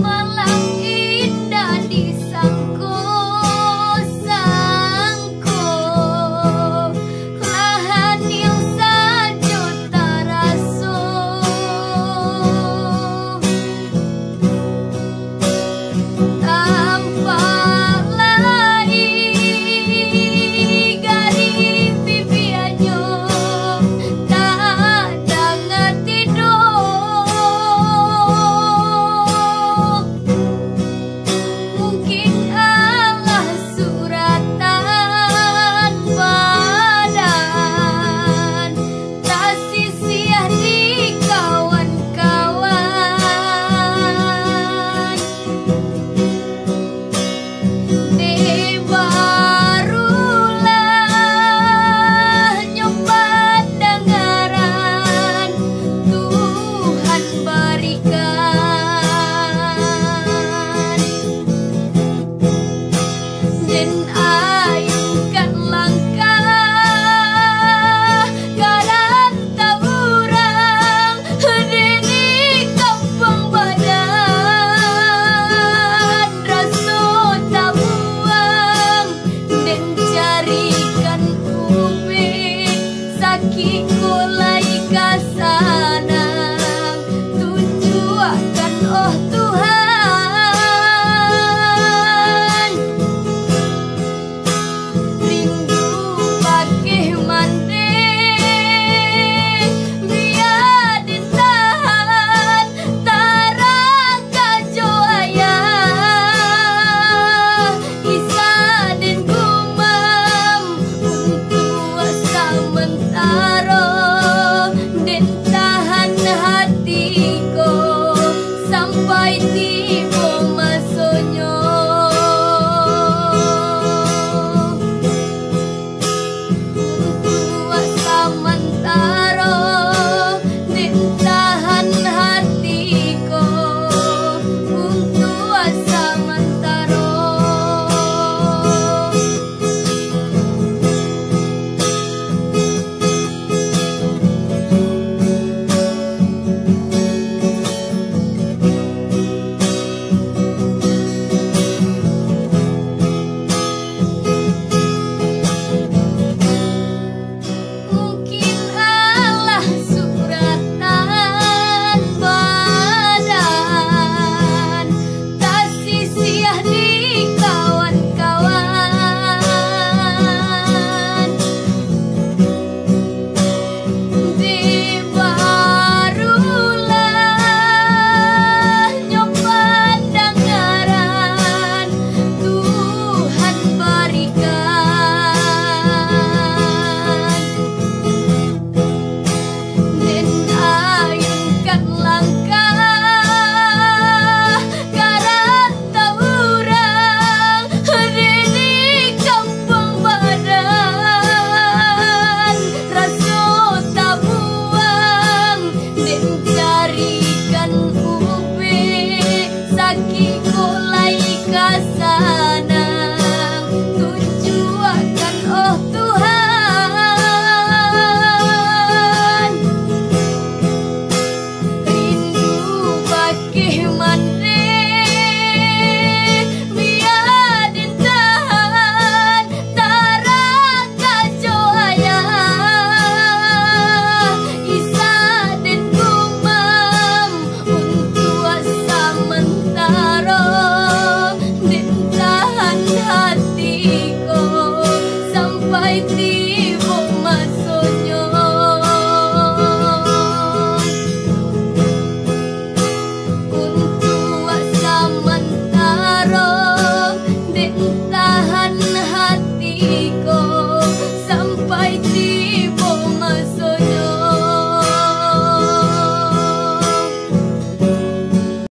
malang indah disangko-sangko, lahan yang sajo taraso, tanpa lai gari bibianyo tak ada tidur. Mungkin Allah suratan badan tak sia di kawan-kawan. Ne barulah nyoba dengaran Tuhan berikan, dan ayukan langkah garan taburang dini kampung badan raso tabuang, dan carikan ubin sakit kulai kasanang tujuakan oh Tuhan. Rindu pakai mande biar ditahan taraka joaya isa dan gumam untuk sementara, dan tahan hatiku sampai tiba